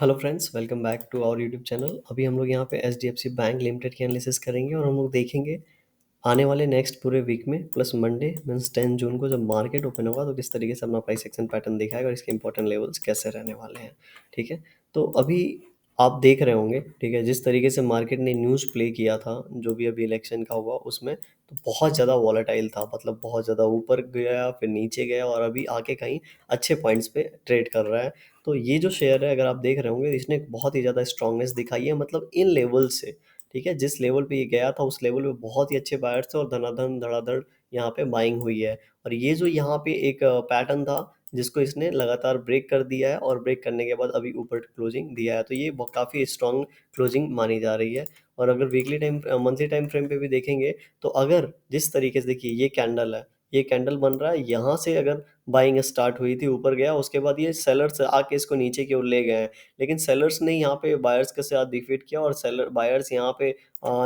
Hello friends, welcome back to our YouTube channel. अभी हम लोग यहाँ पे एचडीएफसी बैंक लिमिटेड की एनालिसिस करेंगे और हम लोग देखेंगे आने वाले नेक्स्ट पूरे वीक में प्लस मंडे मीन्स 10 जून को जब मार्केट ओपन होगा तो किस तरीके से अपना प्राइस एक्शन पैटर्न दिखाएगा और इसके इंपॉर्टेंट लेवल्स कैसे रहने वाले हैं। ठीक है, तो अभी आप देख रहे होंगे, ठीक है, जिस तरीके से मार्केट ने न्यूज़ प्ले किया था जो भी अभी इलेक्शन का हुआ उसमें, तो बहुत ज़्यादा वॉलेटाइल था। मतलब बहुत ज़्यादा ऊपर गया फिर नीचे गया और अभी आके कहीं अच्छे पॉइंट्स पे ट्रेड कर रहा है। तो ये जो शेयर है, अगर आप देख रहे होंगे, इसने बहुत ही ज़्यादा स्ट्रांगनेस दिखाई है, मतलब इन लेवल से। ठीक है, जिस लेवल पे ये गया था उस लेवल पे बहुत ही अच्छे बायर्स थे और धनाधन धड़ाधड़ यहाँ पे बाइंग हुई है। और ये जो यहाँ पे एक पैटर्न था जिसको इसने लगातार ब्रेक कर दिया है और ब्रेक करने के बाद अभी ऊपर क्लोजिंग दिया है, तो ये काफ़ी स्ट्रांग क्लोजिंग मानी जा रही है। और अगर weekly time monthly time frame पे भी देखेंगे तो अगर जिस तरीके से, देखिए ये कैंडल है, ये कैंडल बन रहा है, यहाँ से अगर बाइंग स्टार्ट हुई थी, ऊपर गया, उसके बाद ये सेलर्स आके इसको नीचे की ओर ले गए हैं। लेकिन सेलर्स ने यहाँ पे बायर्स के साथ डिफीट किया और सेलर बायर्स यहाँ पे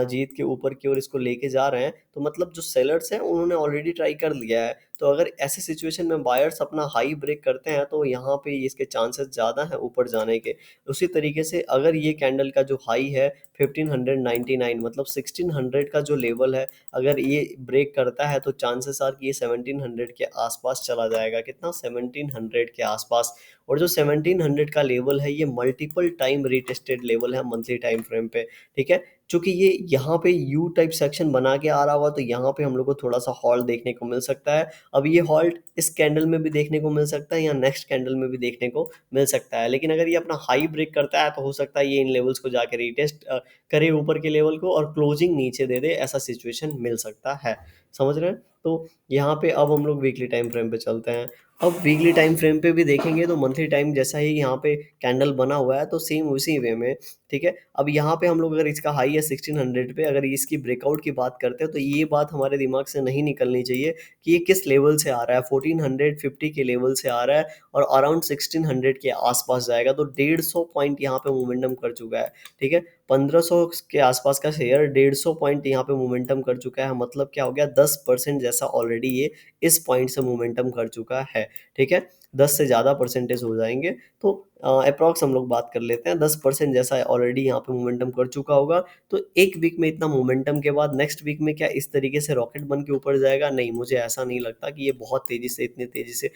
जीत के ऊपर की ओर इसको लेके जा रहे हैं। तो मतलब जो सेलर्स हैं उन्होंने ऑलरेडी ट्राई कर लिया है। तो अगर ऐसे सिचुएशन में बायर्स अपना हाई ब्रेक करते हैं तो यहाँ पे इसके चांसेस ज़्यादा हैं ऊपर जाने के। उसी तरीके से अगर ये कैंडल का जो हाई है 1599, मतलब 1600 का जो लेवल है, अगर ये ब्रेक करता है तो चांसेस आर कि ये 1700 के आसपास चला जाएगा। कितना? 1700 के आसपास। और जो 1700 का लेवल है ये मल्टीपल टाइम रीटेस्टेड लेवल है मंथली टाइम फ्रेम पे। ठीक है, चूंकि ये यहाँ पे यू टाइप सेक्शन बना के आ रहा हुआ तो यहाँ पे हम लोग को थोड़ा सा हॉल्ट देखने को मिल सकता है। अब ये हॉल्ट इस कैंडल में भी देखने को मिल सकता है या नेक्स्ट कैंडल में भी देखने को मिल सकता है। लेकिन अगर ये अपना हाई ब्रेक करता है तो हो सकता है ये इन लेवल्स को जाके रीटेस्ट करे ऊपर के लेवल को और क्लोजिंग नीचे दे दे, ऐसा सिचुएशन मिल सकता है। समझ रहे हैं? तो यहाँ पे अब हम लोग वीकली टाइम फ्रेम पे चलते हैं। अब वीकली टाइम फ्रेम पे भी देखेंगे तो मंथली टाइम जैसा ही यहाँ पे कैंडल बना हुआ है तो सेम उसी वे में। ठीक है, अब यहाँ पे हम लोग अगर इसका हाई है 1600 पे, अगर इसकी ब्रेकआउट की बात करते हैं तो ये बात हमारे दिमाग से नहीं निकलनी चाहिए कि ये किस लेवल से आ रहा है। 1450 के लेवल से आ रहा है और अराउंड 1600 के आसपास जाएगा, तो 150 पॉइंट यहाँ पे मोमेंटम कर चुका है। ठीक है, 1500 के आसपास का शेयर 150 पॉइंट यहाँ पे मोमेंटम कर चुका है। मतलब क्या हो गया? 10% जैसा ऑलरेडी ये इस पॉइंट से मोमेंटम कर चुका है। ठीक है, 10 से ज़्यादा परसेंटेज हो जाएंगे तो अप्रॉक्स हम लोग बात कर लेते हैं, 10% जैसा ऑलरेडी यहाँ पे मोमेंटम कर चुका होगा। तो एक वीक में इतना मोमेंटम के बाद नेक्स्ट वीक में क्या इस तरीके से रॉकेट बन के ऊपर जाएगा? नहीं, मुझे ऐसा नहीं लगता कि ये बहुत तेज़ी से, इतनी तेज़ी से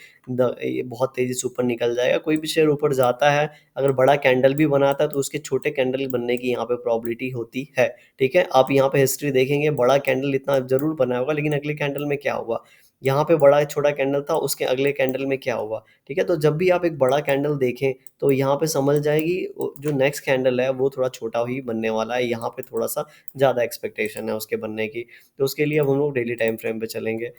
ये बहुत तेज़ी से ऊपर निकल जाएगा। कोई भी शेयर ऊपर जाता है, अगर बड़ा कैंडल भी बनाता है तो उसके छोटे कैंडल बनने की यहाँ पे प्रोबेबिलिटी होती है। ठीक है, आप यहाँ पे हिस्ट्री देखेंगे, बड़ा कैंडल इतना जरूर बना होगा लेकिन अगले कैंडल में क्या हुआ? यहाँ पे बड़ा छोटा कैंडल था, उसके अगले कैंडल में क्या हुआ? ठीक है, तो जब भी आप एक बड़ा कैंडल देखें तो यहाँ पे समझ जाएगी जो नेक्स्ट कैंडल है वो थोड़ा छोटा ही बनने वाला है। यहाँ पे थोड़ा सा ज़्यादा एक्सपेक्टेशन है उसके बनने की। तो उसके लिए अब हम लोग डेली टाइम फ्रेम पे चलेंगे।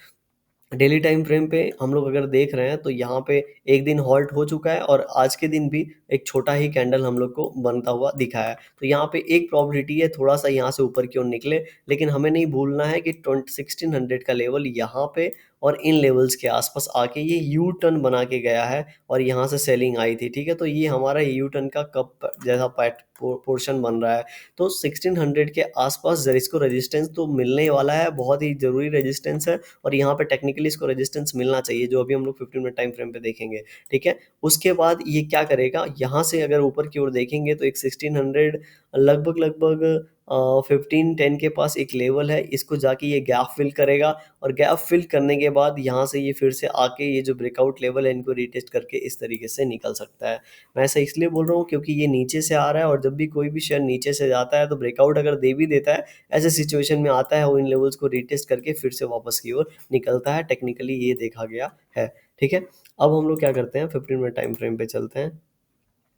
डेली टाइम फ्रेम पे हम लोग अगर देख रहे हैं तो यहाँ पे एक दिन हॉल्ट हो चुका है और आज के दिन भी एक छोटा ही कैंडल हम लोग को बनता हुआ दिखा है। तो यहाँ पे एक प्रोबेबिलिटी है थोड़ा सा यहाँ से ऊपर की ओर निकले, लेकिन हमें नहीं भूलना है कि 1600 का लेवल यहाँ पे और इन लेवल्स के आसपास आके ये यू टर्न बना के गया है और यहाँ से सेलिंग आई थी। ठीक है, तो ये हमारा यू टर्न का कब जैसा पैट पोर्शन बन रहा है। तो 1600 के आसपास जर इसको रेजिस्टेंस तो मिलने वाला है, बहुत ही ज़रूरी रेजिस्टेंस है और यहाँ पे टेक्निकली इसको रेजिस्टेंस मिलना चाहिए, जो अभी हम लोग 15 मिनट टाइम फ्रेम पे देखेंगे। ठीक है, उसके बाद ये क्या करेगा? यहाँ से अगर ऊपर की ओर देखेंगे तो एक 1600 लगभग लगभग 1510 के पास एक लेवल है, इसको जाके ये गैप फिल करेगा और गैप फिल करने के बाद यहाँ से ये फिर से आके ये जो ब्रेकआउट लेवल है इनको रीटेस्ट करके इस तरीके से निकल सकता है। मैं ऐसा इसलिए बोल रहा हूँ क्योंकि ये नीचे से आ रहा है और जब भी कोई भी शेयर नीचे से जाता है तो ब्रेकआउट अगर दे भी देता है, ऐसे सिचुएशन में आता है वो इन लेवल्स को रीटेस्ट करके फिर से वापस की ओर निकलता है। टेक्निकली ये देखा गया है। ठीक है, अब हम लोग क्या करते हैं, 15 मिनट टाइम फ्रेम पे चलते हैं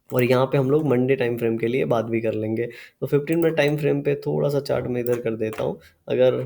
और यहाँ पे हम लोग मंडे टाइम फ्रेम के लिए बात भी कर लेंगे। तो 15 मिनट टाइम फ्रेम पे थोड़ा सा चार्ट में इधर कर देता हूँ। अगर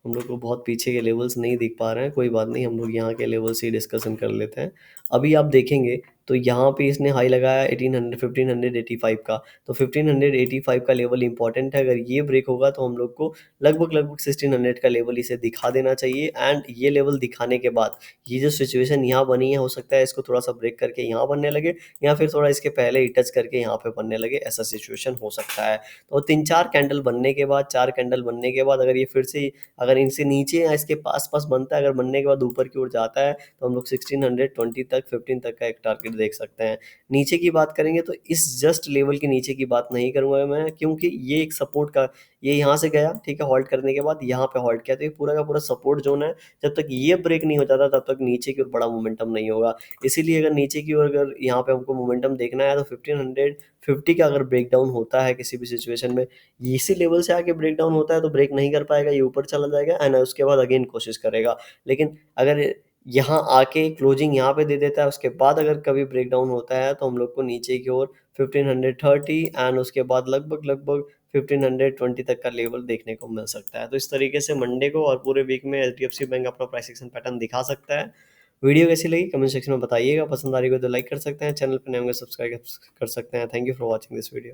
हम लोग को बहुत पीछे के लेवल्स नहीं दिख पा रहे हैं, कोई बात नहीं, हम लोग यहाँ के लेवल से ही डिस्कशन कर लेते हैं। अभी आप देखेंगे तो यहाँ पे इसने हाई लगाया 1800 1585 का। तो 1585 का लेवल इंपॉर्टेंट है, अगर ये ब्रेक होगा तो हम लोग को लगभग लगभग 1600 का लेवल इसे दिखा देना चाहिए। एंड ये लेवल दिखाने के बाद ये जो सिचुएशन यहाँ बनी है, हो सकता है इसको थोड़ा सा ब्रेक करके यहाँ बनने लगे या फिर थोड़ा इसके पहले ही टच करके यहाँ पे बनने लगे, ऐसा सिचुएशन हो सकता है। तो 3-4 कैंडल बनने के बाद, 4 कैंडल बनने के बाद अगर ये फिर से, अगर इनसे नीचे या इसके पास पास बनता है, अगर बनने के बाद ऊपर की ओर जाता है तो हम लोग 1620 तक तक 15 तक का एक टारगेट देख सकते हैं। नीचे की बात करेंगे तो इस जस्ट लेवल के नीचे की बात नहीं करूँगा मैं, क्योंकि ये एक सपोर्ट का, ये यहाँ से गया, ठीक है, होल्ड करने के बाद यहाँ पे होल्ड किया, तो ये पूरा का पूरा सपोर्ट जोन है। जब तक ये ब्रेक नहीं हो जाता तब तक नीचे की ओर बड़ा मोमेंटम नहीं होगा। इसीलिए अगर नीचे की ओर अगर यहाँ पे हमको मोमेंटम देखना है तो 1550 का अगर ब्रेकडाउन होता है किसी भी सिचुएशन में, इसी लेवल से आके ब्रेकडाउन होता है तो ब्रेक नहीं कर पाएगा, ये ऊपर चला जाएगा एंड उसके बाद अगेन कोशिश करेगा। लेकिन अगर यहाँ आके क्लोजिंग यहाँ पे दे देता है, उसके बाद अगर कभी ब्रेकडाउन होता है तो हम लोग को नीचे की ओर 1530 एंड उसके बाद लगभग लगभग 1520 तक का लेवल देखने को मिल सकता है। तो इस तरीके से मंडे को और पूरे वीक में एचडीएफसी बैंक अपना प्राइस एक्शन पैटर्न दिखा सकता है। वीडियो कैसी लगी कमेंट सेक्शन में बताइएगा, पसंद आ रही हो तो लाइक कर सकते हैं, चैनल पर नए होंगे सब्सक्राइब कर सकते हैं। Thank you for watching this video.